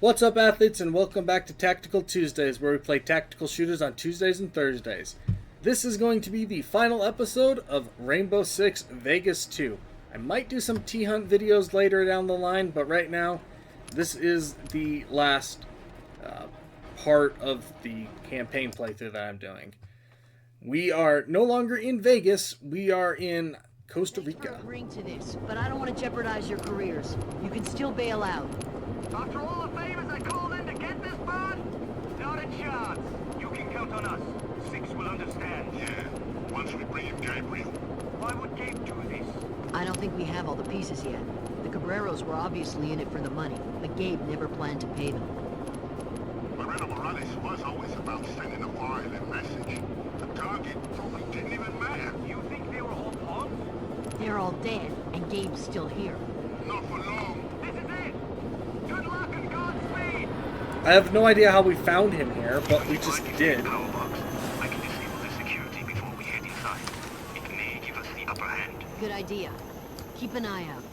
What's up, athletes, and welcome back to Tactical Tuesdays, where we play tactical shooters on Tuesdays and Thursdays. This is going to be the final episode of Rainbow Six Vegas 2. I might do some T-Hunt videos later down the line, but right now, this is the last part of the campaign playthrough that I'm doing. We are no longer in Vegas, we are in Costa Rica. Agreeing to this, but I don't want to jeopardize your careers. You can still bail out. After all the favors I called in to get this bird? Not a chance. You can count on us. Six will understand. Yeah, once we bring him Gabriel. Why would Gabe do this? I don't think we have all the pieces yet. The Cabreros were obviously in it for the money, but Gabe never planned to pay them. Moreno Morales was always about sending a violent message. The target probably didn't even matter. You think they were all pawns? They're all dead, and Gabe's still here. Not for long. This is it. Good luck and Godspeed. I have no idea how we found him here, but we just did. Power box. I can disable the security before we head inside. It may give us the upper hand. Good idea. Keep an eye out.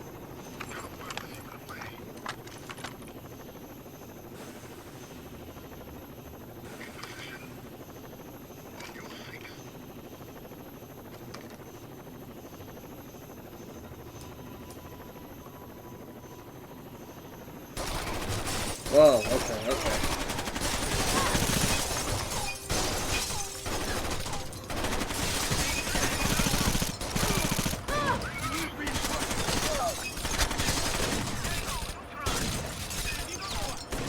Whoa, okay.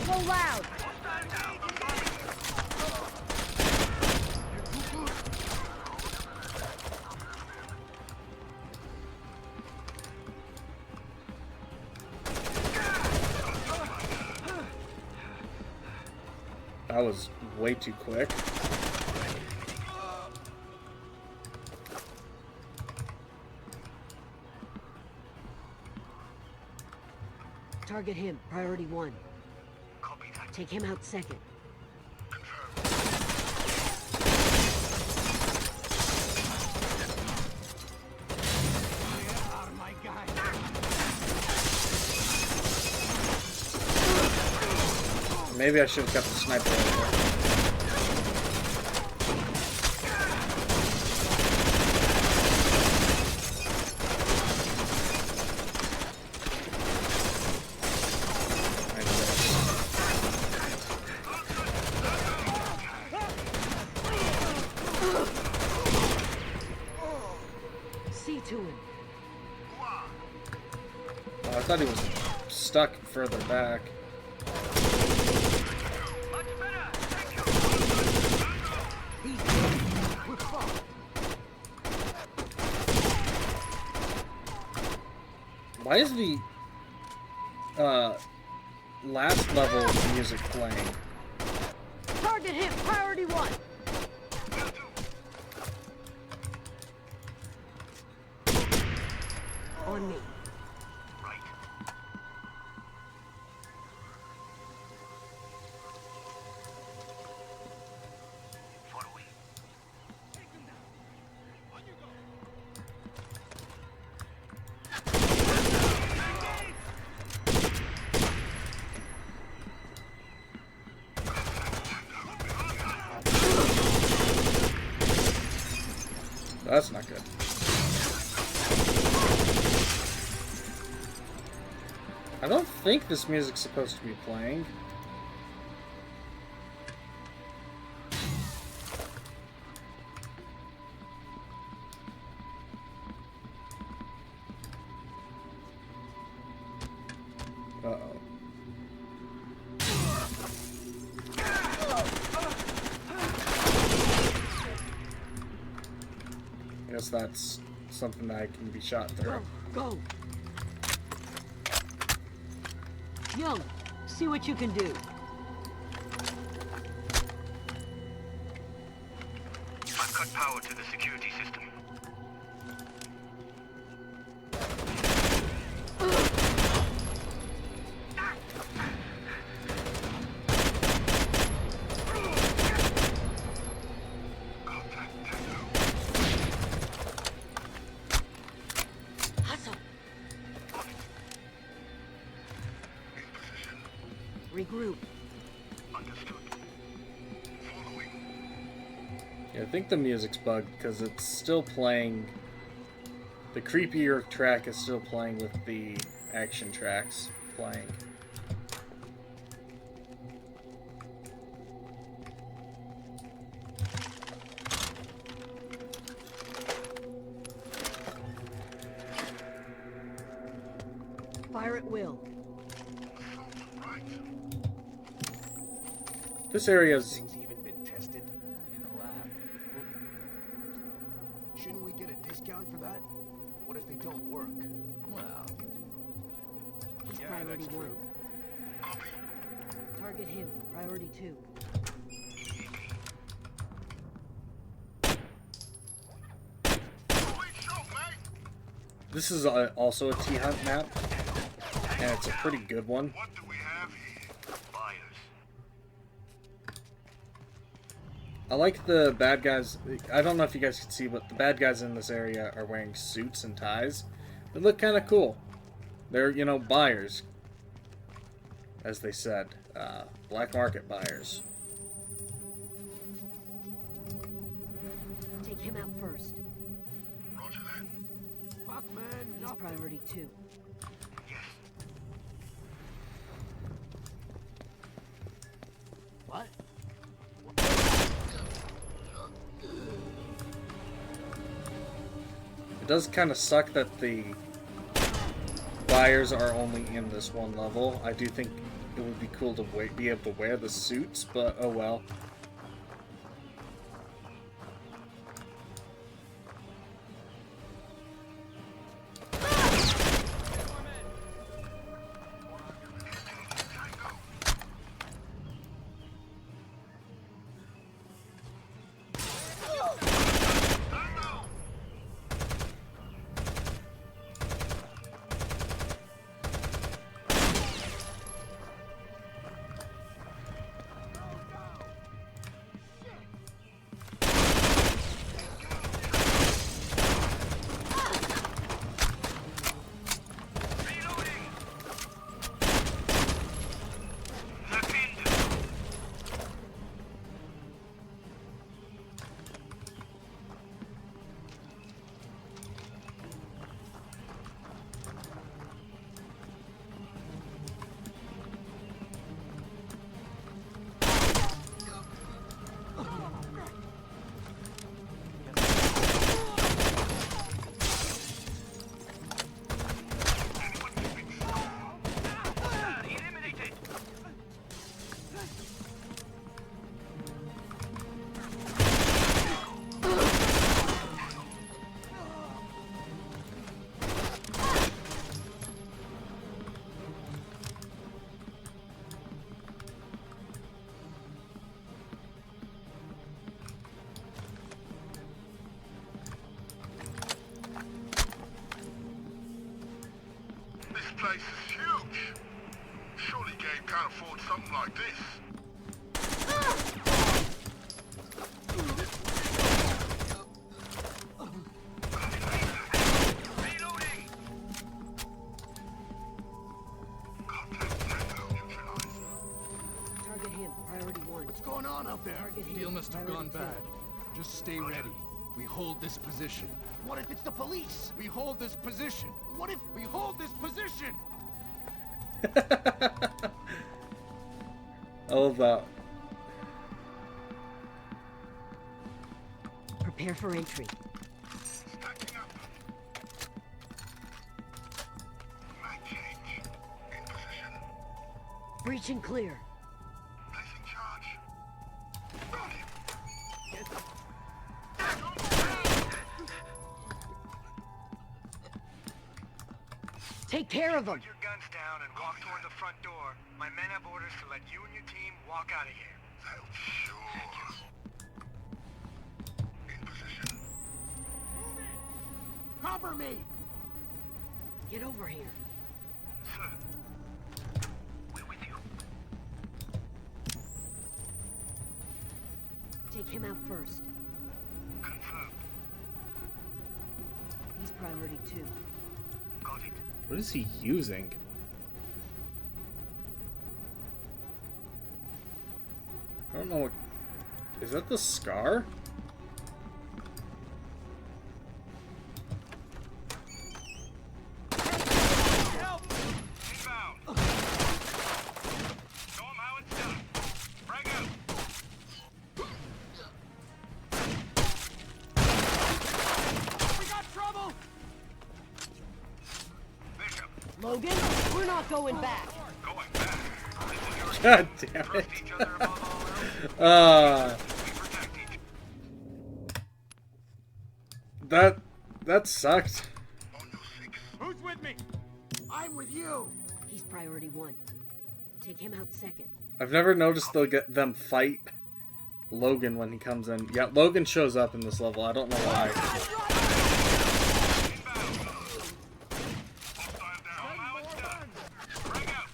Go loud! That was way too quick. Target him, priority 1. Copy that. Take him out second. Maybe I should have kept the sniper rifle. See to him. Oh, I thought he was stuck further back. Much better. Thank you. We're fucked. Why is the last level music playing? Target him, priority 1. On me. Right. Following. That's not good. I don't think this music's supposed to be playing. Uh-oh. I guess that's something that I can be shot through. Go. Young, see what you can do. I've cut power to the security system. Hustle. Regroup. Understood. Following. Yeah, I think the music's bugged because it's still playing. The creepier track is still playing with the action tracks playing. Fire at will. Right. This area's Things even been tested in a lab. Shouldn't we get a discount for that? What if they don't work? Well, He's yeah, priority that's 1. true. Copy. Target him. Priority 2. Sweet shot, mate. this is also a T-Hunt map, and it's a pretty good one. What do we have here? Buyers. I like the bad guys. I don't know if you guys can see, but the bad guys in this area are wearing suits and ties. They look kind of cool. They're, you know, buyers, as they said, black market buyers. Take him out first. Roger that. Fuck, man, He's nothing. priority 2. Yes. What? It does kind of suck that the buyers are only in this one level. I do think it would be cool to be able to wear the suits, but oh well. This place is huge. Surely Gabe can't afford something like this. Reloading! Contact Tango neutralized. Target him. Priority 1. What's going on out there? Target him. Deal must have gone Priority bad. Just stay ready. We hold this position. What if it's the police? We hold this position. What if we hold this position? I love that. 2. Prepare for entry. Stacking up. Mag change. In position. Breach and clear. Placing charge. Got him. Take care of him. Put your guns down and walk toward the front door. My men have orders to let you and your team walk out of here. They'll sure. In position. Cover me! Get over here. Sir, we're with you. Take him out first. Confirmed. He's priority 2. Got it. What is he using? I don't know what... Is that the Scar? Inbound. Show 'em how it's done. Frag out. We got trouble! Bishop, Logan, we're not going back. going back. This is your God damn it. trust each other above all else. We protect each That sucked. Who's with me? I'm with you! He's priority 1. Take him out second. I've never noticed they'll get them fight Logan when he comes in. Yeah, Logan shows up in this level. I don't know why. how it's done. Frag out.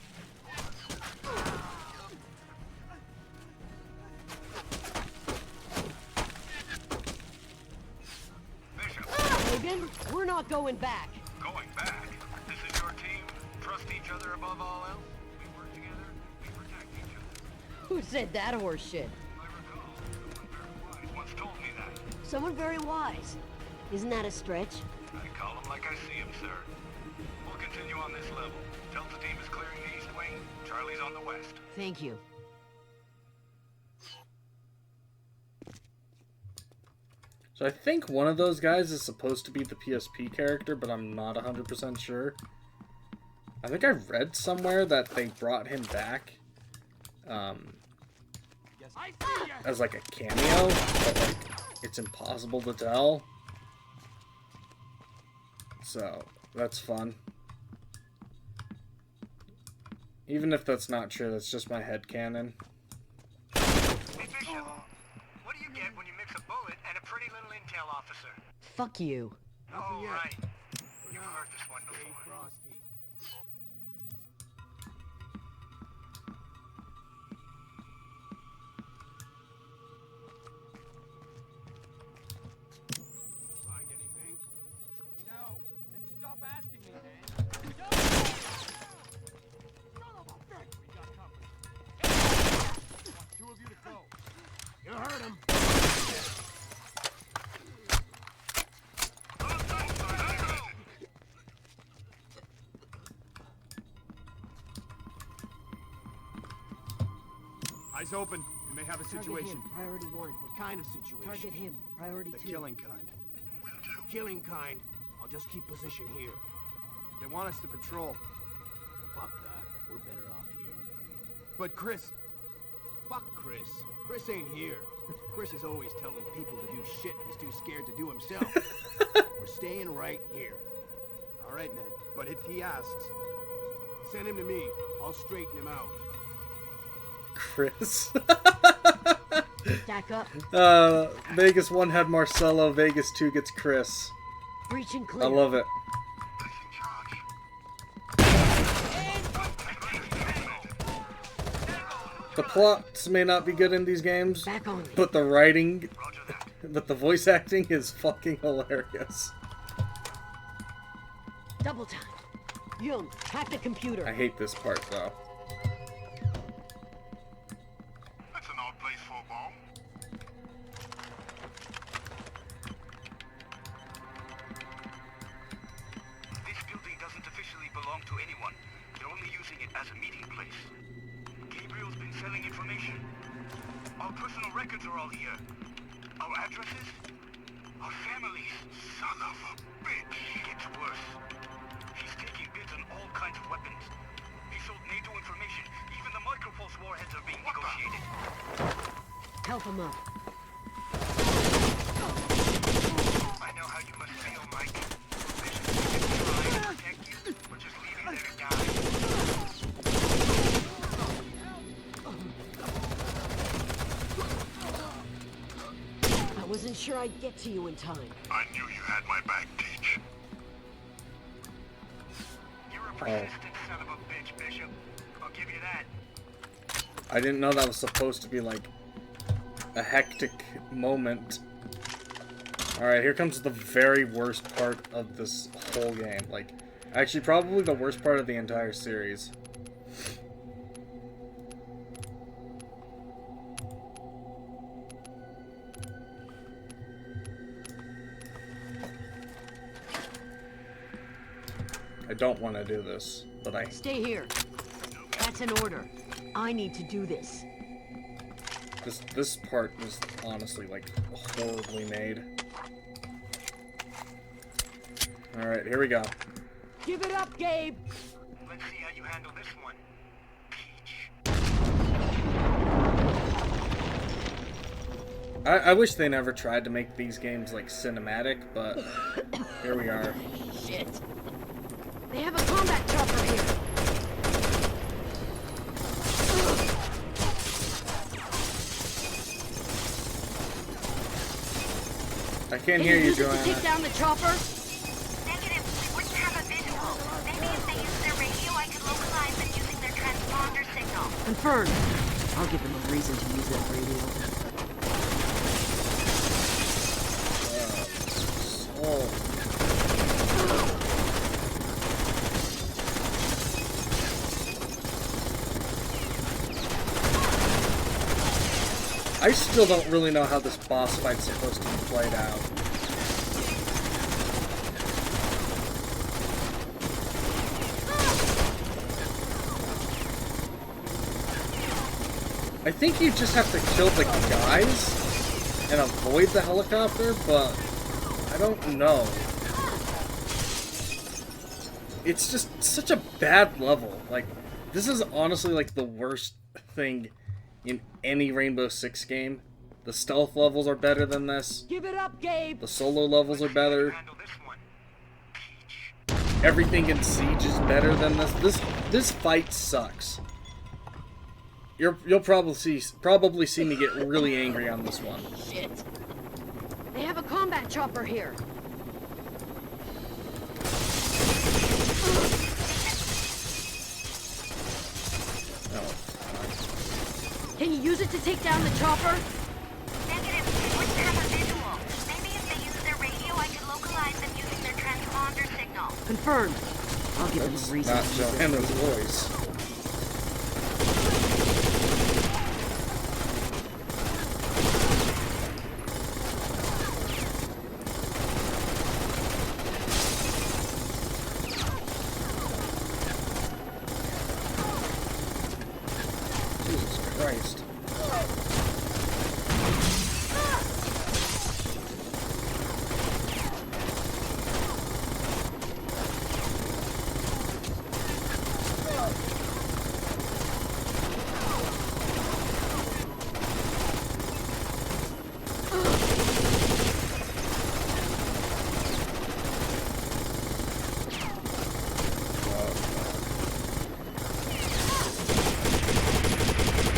Bishop, Logan, we're not going back. going back. This is your team. Trust each other above all else. We work together. We protect each other. Who said that horse shit? I recall someone very wise once told me that. Someone very wise. Isn't that a stretch? I call him like I see him, sir. We'll continue on this level. Delta team is clearing the east wing. Charlie's on the west. Thank you. So I think one of those guys is supposed to be the PSP character, but I'm not 100% sure. I think I read somewhere that they brought him back I see ya! as like a cameo, but like it's impossible to tell. So that's fun. Even if that's not true, that's just my headcanon. Hey, Bishop. What do you get when you mix a bullet and a pretty little intel officer? Fuck you. Oh, right. You've heard this one before. Frosty. Find anything? No. And stop asking me, man. No! Son of a bitch! We got company. Two of you to go. You heard him. Eyes open. We may have a Target situation. him, priority 1. What kind of situation? Target him, priority The 2. killing kind. Killing kind. I'll just keep position here. They want us to patrol. Fuck that. We're better off here. But Chris... Fuck Chris. Chris ain't here. Chris is always telling people to do shit he's too scared to do himself. We're staying right here. All right, Ned. But if he asks, send him to me. I'll straighten him out. Chris. Stack up. Vegas 1 had Marcelo, Vegas 2 gets Chris. Breach and clear. I love it. The plots may not be good in these games, Back on me. but the writing, but the voice acting is fucking hilarious. Double time. Young, hack the computer. I hate this part though. That's an odd place for a bomb. This building doesn't officially belong to anyone. They're only using it as a meeting place. Gabriel's been selling information. Our personal records are all here. Our addresses, our families. Son of a bitch. It gets worse. He's taking bids on all kinds of weapons. He sold NATO information. Even the micropulse warheads are being negotiated. Help him up. I know how you must feel, Mike. Bishop is trying to protect you. We're just leaving there to die. I wasn't sure I'd get to you in time. I knew you had my back, Teach. You're a persistent son of a bitch, Bishop. I'll give you that. I didn't know that was supposed to be like a hectic moment. Alright, here comes the very worst part of this whole game. Like, actually probably the worst part of the entire series. I don't want to do this, but I... Stay here. That's an order. I need to do this. This part was honestly, like, horribly made. Alright, here we go. Give it up, Gabe! Let's see how you handle this one. Peach. I wish they never tried to make these games, like, cinematic, but here we are. Shit. They have a combat chopper here. I can't hear you, Use it to Joanna. take down the chopper? Negative. We wouldn't have a visual. Maybe if they use their radio, I could localize them using their transponder signal. Confirmed. I'll give them a reason to use that radio. Oh. I still don't really know how this boss fight's supposed to be played out. I think you just have to kill the guys and avoid the helicopter, but I don't know. It's just such a bad level. Like, this is honestly like the worst thing in any Rainbow Six game. The stealth levels are better than this. Give it up, Gabe! The solo levels are better. Handle this one. Everything in Siege is better than this. This fight sucks. You'll probably see me get really angry on this one. Shit. They have a combat chopper here. Oh. Can you use it to take down the chopper? Negative. We wouldn't have a visual. Maybe if they use their radio, I could localize them using their transponder signal. Confirmed. I'll give them a That's reason not to use that Johanna's radio. voice. Jesus Christ.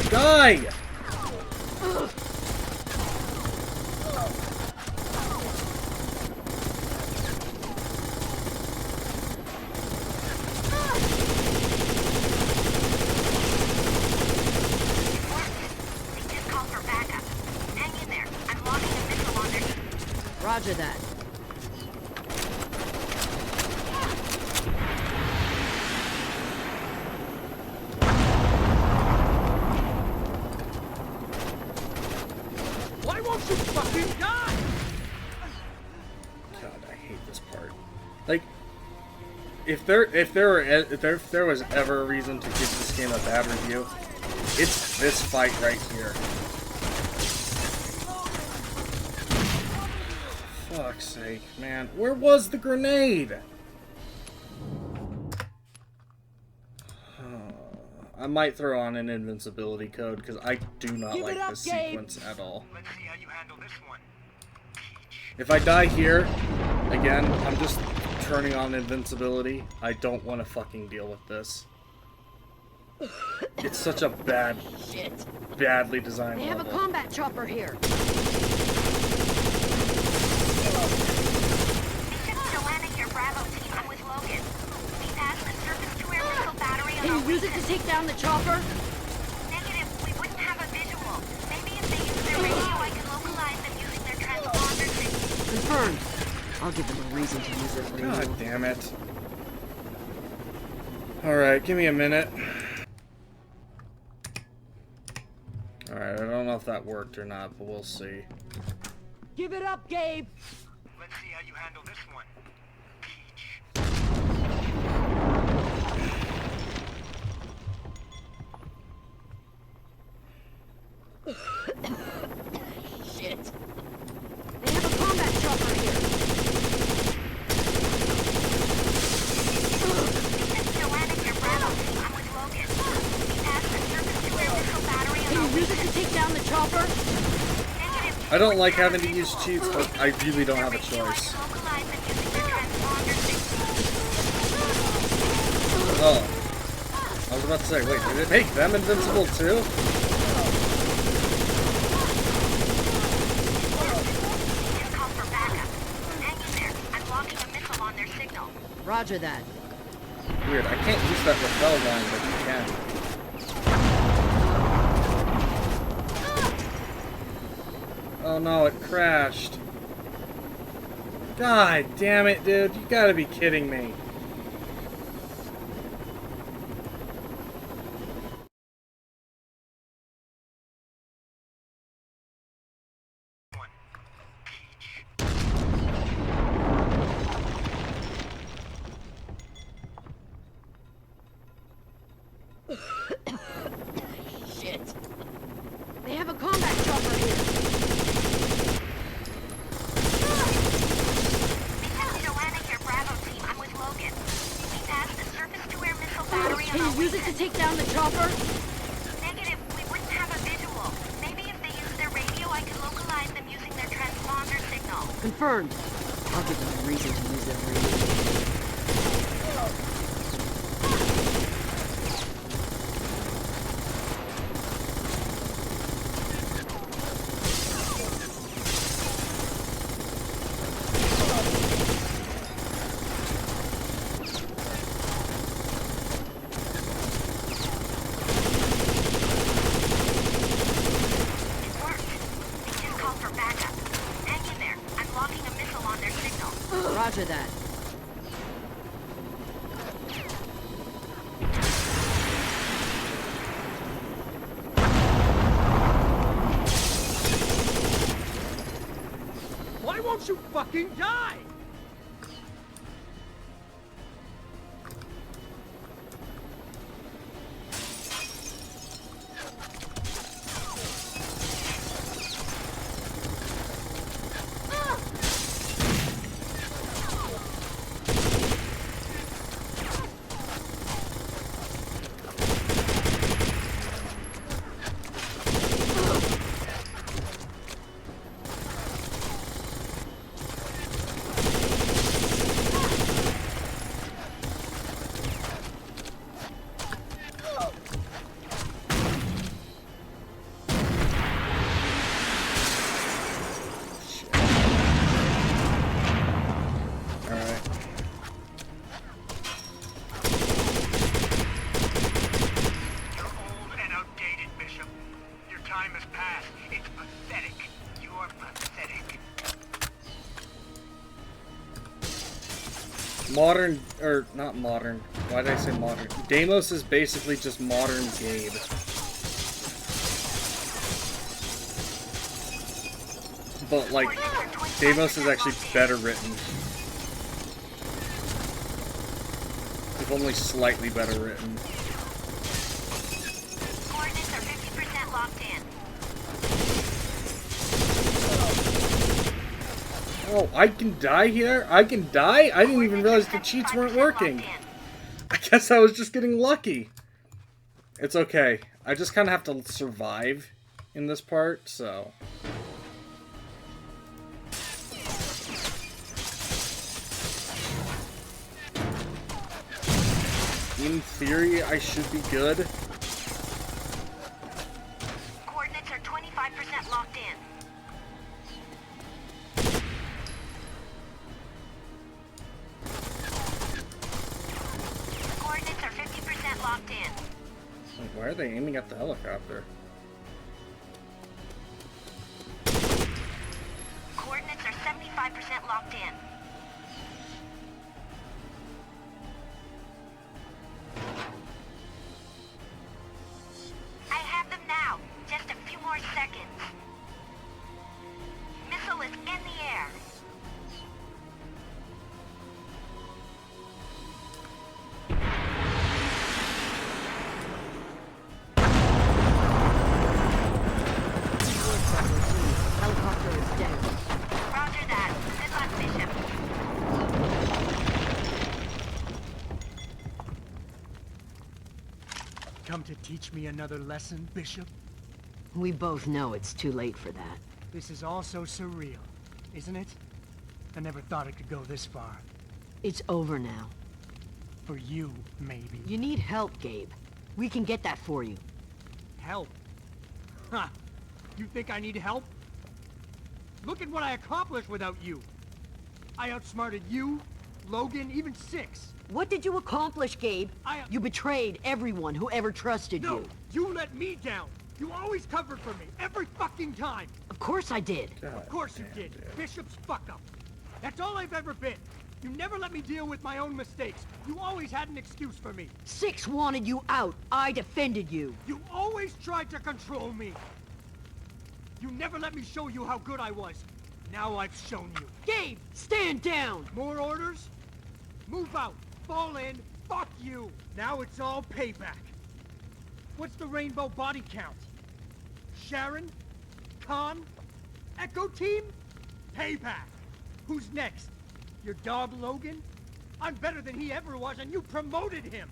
Die! They just called for backup. Hang in there. I'm logging a missile underneath. Roger that. Why won't you fucking die? God, I hate this part. Like, if there was ever a reason to give this game a bad review, it's this fight right here. Fuck's sake, man. Where was the grenade? I might throw on an invincibility code because I do not Give it like up, this Gabe. sequence at all. Let's see how you handle this one. If I die here, again, I'm just turning on invincibility. I don't want to fucking deal with this. It's such a Shit. badly designed They have a level. combat chopper here. Joanna here, Bravo team. I'm with Logan. We passed the surface-to-air missile battery on Can our you use it to take down the chopper? Negative. We wouldn't have a visual. Maybe if they use their radio, I could localize them using their transponder signal. Confirmed. I'll give them a reason to use that radio. God damn it. Alright, give me a minute. Alright, I don't know if that worked or not, but we'll see. Give it up, Gabe! Let's see how you handle this one. Peach. Shit. They have a combat chopper here. This is Joanna here, Bravo. I'm with Logan. We passed the surface-to-air missile battery on Can our you use it to take down the chopper? negative. I don't like having to use cheats, but I really don't have a Radio, I choice. can localize them using their transponder signal. Oh. I was about to say, wait, did it make them invincible too? Just call for backup. Hang in there. I'm blocking a missile on their signal. Roger that. Weird, I can't use that repel line, but you can. Oh no, it crashed. God damn it, dude. You gotta be kidding me. Shit. They have a combat chopper here. This is Joanna here, Bravo team. I'm with Logan. We passed the surface-to-air missile battery on Can our you use it to take down the chopper? negative. We wouldn't have a visual. Maybe if they use their radio, I can localize them using their transponder signal. Confirmed. I'll give them a reason to use their radio. It worked. They just called for backup. Hang in there. I'm blocking a missile on their signal. Roger that. Why won't you fucking die? Alright. You're old and outdated, Bishop. Your time has passed. It's pathetic. You're pathetic. Modern, or not modern. Why did I say modern? Deimos is basically just modern Gabe. But like, Deimos is actually better written. If only slightly better written. Coordinates are 50% locked in. Oh, I can die here? I can die? I didn't even realize the cheats weren't 75% working. locked in. I guess I was just getting lucky. It's okay. I just kind of have to survive in this part, so... In theory, I should be good. Coordinates are 25% locked in. Coordinates are 50% locked in. Wait, why are they aiming at the helicopter? Coordinates are 75% locked in. I have them now. Just a few more seconds. Missile is in the air. teach me another lesson, Bishop? We both know it's too late for that. This is all so surreal, isn't it? I never thought it could go this far. It's over now. For you, maybe. You need help, Gabe. We can get that for you. Help? Ha! You think I need help? Look at what I accomplished without you. I outsmarted you, Logan, even Six. What did you accomplish, Gabe? I- You betrayed everyone who ever trusted No, you. you let me down. You always covered for me, every fucking time. Of course I did. Of course you did. Bishop's fuck up. That's all I've ever been. You never let me deal with my own mistakes. You always had an excuse for me. Six wanted you out. I defended you. You always tried to control me. You never let me show you how good I was. Now I've shown you. Gabe, stand down! More orders? Move out. Fall in. Fuck you. Now it's all payback. What's the rainbow body count? Sharon? Khan? Echo Team? Payback. Who's next? Your dog Logan? I'm better than he ever was, and you promoted him.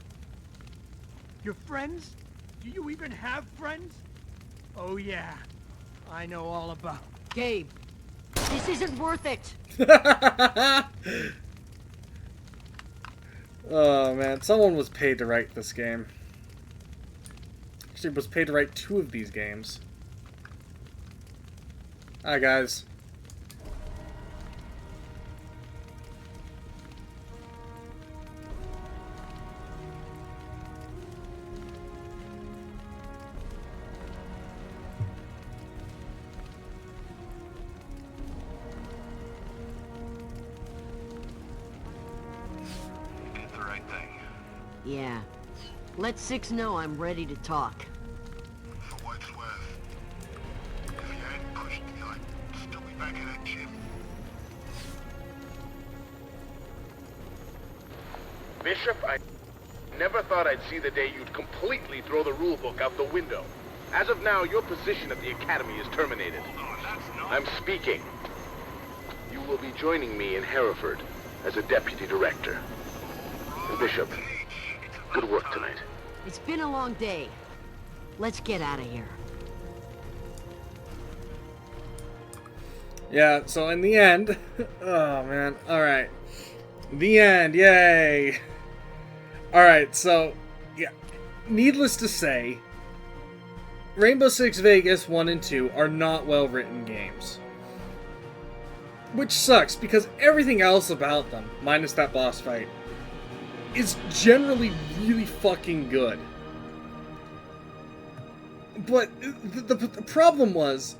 Your friends? Do you even have friends? Oh yeah, I know all about. Gabe, this isn't worth it. Oh man, someone was paid to write this game. Actually, was paid to write 2 of these games. Hi guys. Yeah. Let Six know I'm ready to talk. For what's worth. If you hadn't pushed me, I'd still be back in that gym. Bishop, I never thought I'd see the day you'd completely throw the rulebook out the window. As of now, your position at the Academy is terminated. I'm speaking. You will be joining me in Hereford as a deputy director. And Bishop, good work tonight. It's been a long day. Let's get out of here. Yeah, so in the end... Oh, man. Alright. The end. Yay! Alright, so... Yeah. Needless to say, Rainbow Six Vegas 1 and 2 are not well-written games. Which sucks, because everything else about them, minus that boss fight, is generally really fucking good. But the problem was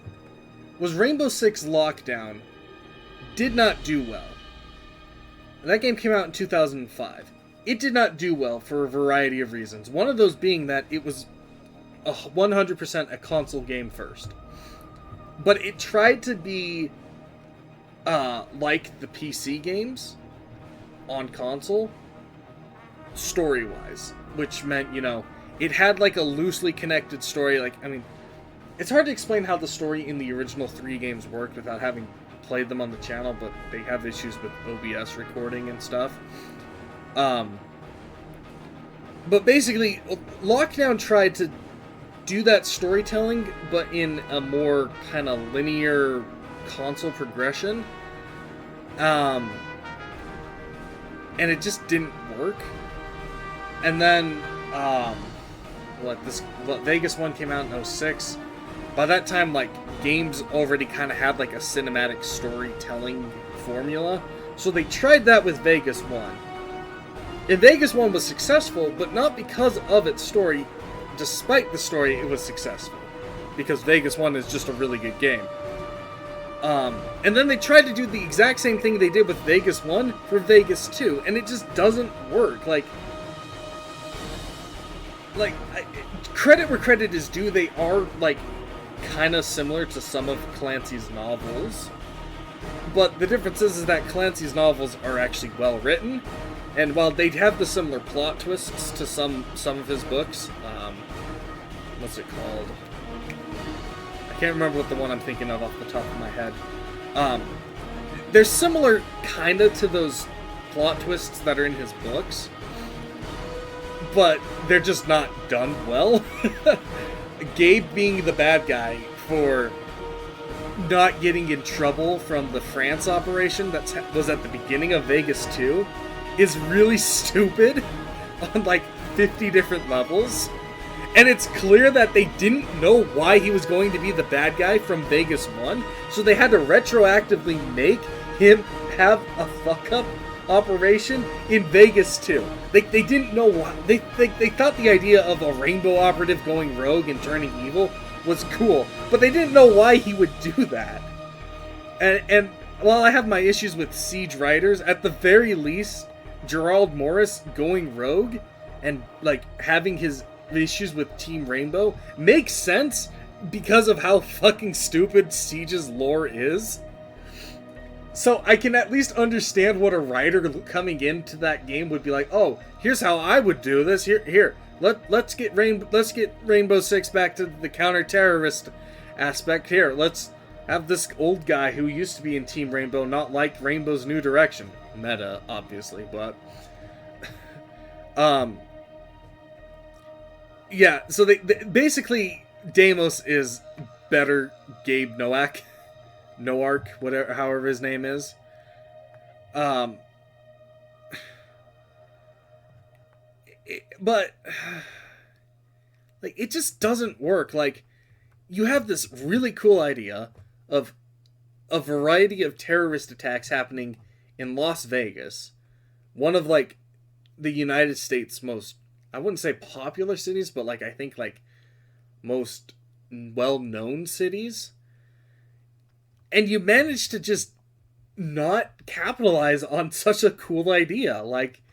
Rainbow Six Lockdown did not do well. That game came out in 2005. It did not do well for a variety of reasons. One of those being that it was 100% a console game first. But it tried to be like the PC games on console, story-wise, which meant, you know, it had like a loosely connected story. Like, I mean, it's hard to explain how the story in the original 3 games worked without having played them on the channel, but they have issues with OBS recording and stuff. But basically, Lockdown tried to do that storytelling, but in a more kind of linear console progression. And it just didn't work. And then, Vegas 1 came out in 2006. By that time, like, games already kind of had, like, a cinematic storytelling formula. So they tried that with Vegas 1. And Vegas 1 was successful, but not because of its story. Despite the story, it was successful. Because Vegas 1 is just a really good game. And then they tried to do the exact same thing they did with Vegas 1 for Vegas 2, and it just doesn't work. Like, credit where credit is due, they are, like, kind of similar to some of Clancy's novels. But the difference is that Clancy's novels are actually well written, and while they have the similar plot twists to some of his books, what's it called? I can't remember what the one I'm thinking of off the top of my head. They're similar, kinda, to those plot twists that are in his books, but they're just not done well. Gabe being the bad guy for not getting in trouble from the France operation that was at the beginning of Vegas 2 is really stupid on like 50 different levels. And it's clear that they didn't know why he was going to be the bad guy from Vegas 1, so they had to retroactively make him have a fuck-up operation in Vegas 2. They didn't know why. They thought the idea of a rainbow operative going rogue and turning evil was cool, but they didn't know why he would do that. And while I have my issues with Siege writers, at the very least, Gerald Morris going rogue and like having his issues with Team Rainbow makes sense because of how fucking stupid Siege's lore is. So I can at least understand what a writer coming into that game would be like. Oh, here's how I would do this. Let's get Rainbow Six back to the counter-terrorist aspect. Here, let's have this old guy who used to be in Team Rainbow not like Rainbow's new direction. Meta, obviously, but yeah. So they basically Deimos is better Gabe Nowak. Noark, whatever, however his name is. But like it just doesn't work. Like you have this really cool idea of a variety of terrorist attacks happening in Las Vegas, one of like the United States' most, I wouldn't say popular cities, but like I think like most well-known cities. And you manage to just not capitalize on such a cool idea. Like,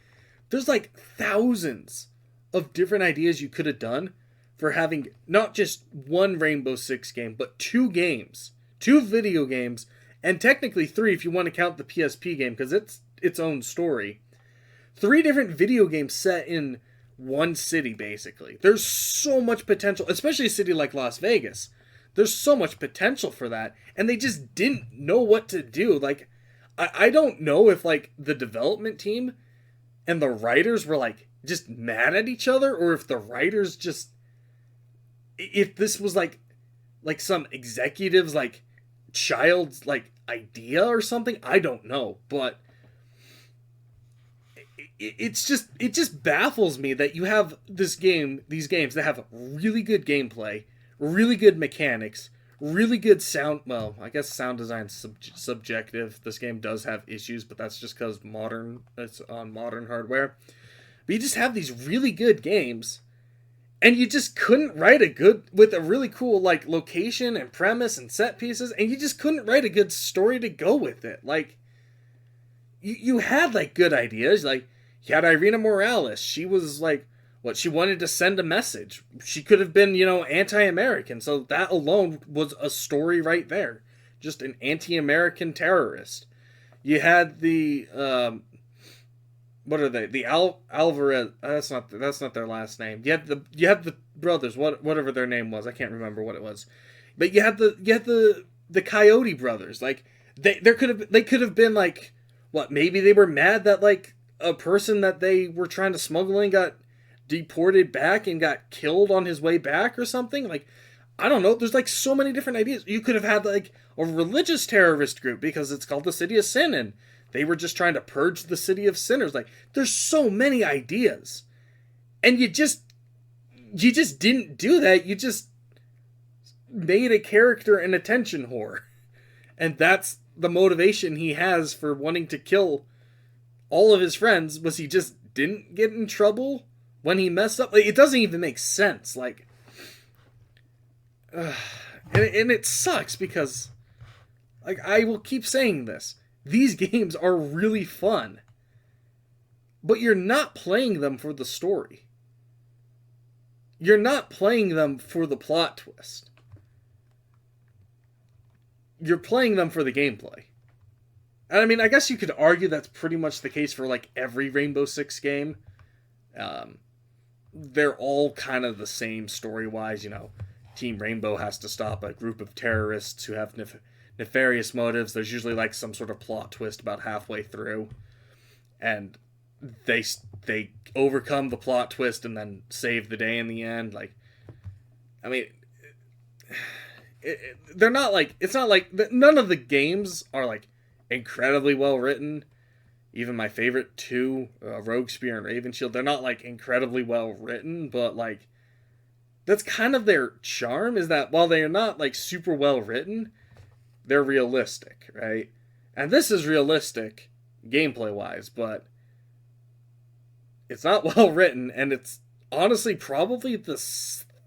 there's like thousands of different ideas you could have done for having not just one Rainbow Six game, but 2 games. 2 video games, and technically 3 if you want to count the PSP game, because it's its own story. 3 different video games set in one city, basically. There's so much potential, especially a city like Las Vegas. There's so much potential for that, and they just didn't know what to do. Like, I don't know if, like, the development team and the writers were, like, just mad at each other, or if the writers just... If this was, like some executive's, like, child's, like, idea or something. I don't know, but... It just baffles me that you have these games that have really good gameplay, really good mechanics, really good sound. Well, I guess sound design's subjective. This game does have issues, but that's just because it's on modern hardware. But you just have these really good games, and you just couldn't write with a really cool like location and premise and set pieces, and you just couldn't write a good story to go with it. Like, you had like good ideas, like you had Irina Morales. She was like, she wanted to send a message. She could have been, anti-American. So that alone was a story right there. Just an anti-American terrorist. You had the, what are they? The Alvarez. That's not their last name. You had the brothers. Whatever their name was, I can't remember what it was. But you had the Coyote brothers. Like they could have been like, what? Maybe they were mad that like a person that they were trying to smuggle in got deported back and got killed on his way back or something. Like, I don't know. There's like so many different ideas. You could have had like a religious terrorist group because it's called the City of Sin and they were just trying to purge the city of sinners. Like, there's so many ideas. And you just didn't do that. You just made a character an attention whore. And that's the motivation he has for wanting to kill all of his friends, was he just didn't get in trouble when he messed up. Like, it doesn't even make sense. Like, and it sucks because, like, I will keep saying this. These games are really fun, but you're not playing them for the story. You're not playing them for the plot twist. You're playing them for the gameplay. And I mean, I guess you could argue that's pretty much the case for like every Rainbow Six game. They're all kind of the same story-wise. Team Rainbow has to stop a group of terrorists who have nefarious motives. There's usually like some sort of plot twist about halfway through. And they overcome the plot twist and then save the day in the end. Like, I mean, they're not like, it's not like, none of the games are like incredibly well written. Even my favorite two, Rogue Spear and Raven Shield, they're not like incredibly well written, but like, that's kind of their charm, is that while they are not like super well written, they're realistic, right? And this is realistic gameplay wise, but it's not well written, and it's honestly probably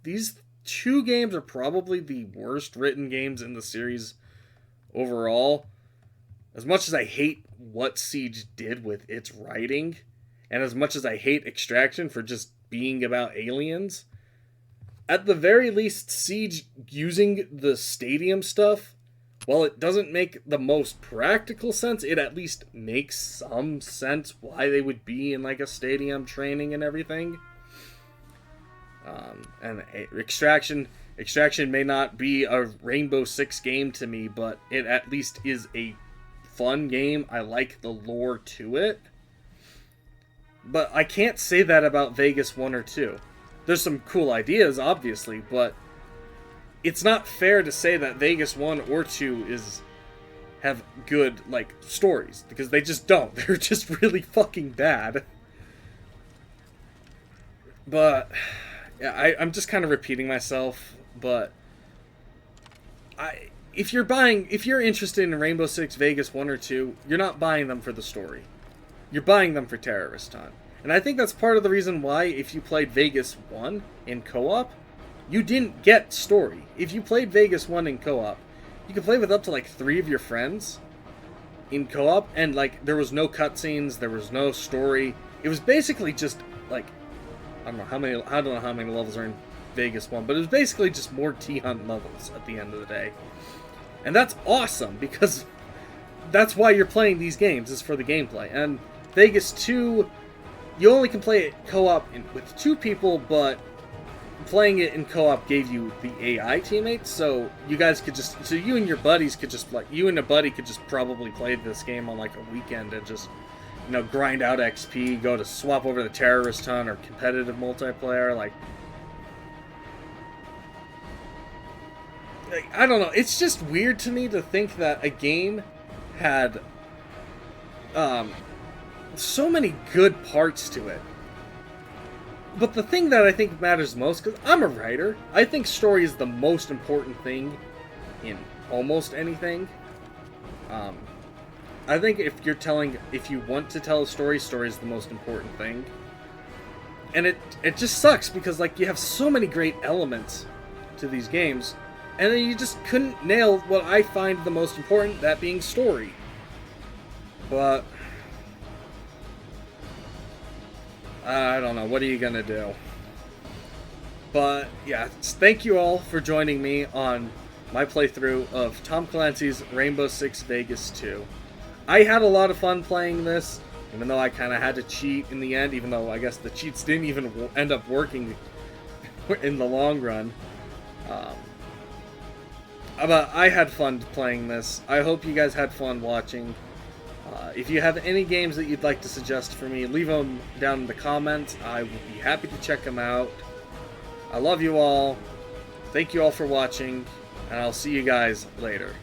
these two games are probably the worst written games in the series overall. As much as I hate what Siege did with its writing, and as much as I hate Extraction for just being about aliens, at the very least, Siege using the stadium stuff, while it doesn't make the most practical sense, it at least makes some sense why they would be in like a stadium training and everything. And Extraction may not be a Rainbow Six game to me, but it at least is a fun game. I like the lore to it. But I can't say that about Vegas 1 or 2. There's some cool ideas, obviously, but it's not fair to say that Vegas 1 or 2 have good, like, stories, because they just don't. They're just really fucking bad. But yeah, I'm just kind of repeating myself, but if you're interested in Rainbow Six Vegas 1 or 2, you're not buying them for the story. You're buying them for Terrorist Hunt. And I think that's part of the reason why, if you played Vegas 1 in co-op, you didn't get story. If you played Vegas 1 in co-op, you could play with up to like 3 of your friends in co-op, and like there was no cutscenes, there was no story. It was basically just like, I don't know how many levels are in Vegas 1, but it was basically just more T-Hunt levels at the end of the day. And that's awesome, because that's why you're playing these games, is for the gameplay. And Vegas 2, you only can play it co-op with 2 people, but playing it in co-op gave you the AI teammates, so you guys could just, so you and your buddies could just, like, you and a buddy could just probably play this game on like a weekend and just, you know, grind out XP, go to swap over to Terrorist Hunt or competitive multiplayer. Like, I don't know, it's just weird to me to think that a game had so many good parts to it. But the thing that I think matters most, because I'm a writer, I think story is the most important thing in almost anything. I think if you want to tell a story is the most important thing. And it just sucks, because like you have so many great elements to these games, and then you just couldn't nail what I find the most important, that being story. But I don't know, what are you gonna do? But yeah, thank you all for joining me on my playthrough of Tom Clancy's Rainbow Six Vegas 2. I had a lot of fun playing this, even though I kind of had to cheat in the end, even though I guess the cheats didn't even end up working in the long run. But I had fun playing this. I hope you guys had fun watching. If you have any games that you'd like to suggest for me, leave them down in the comments. I will be happy to check them out. I love you all. Thank you all for watching, and I'll see you guys later.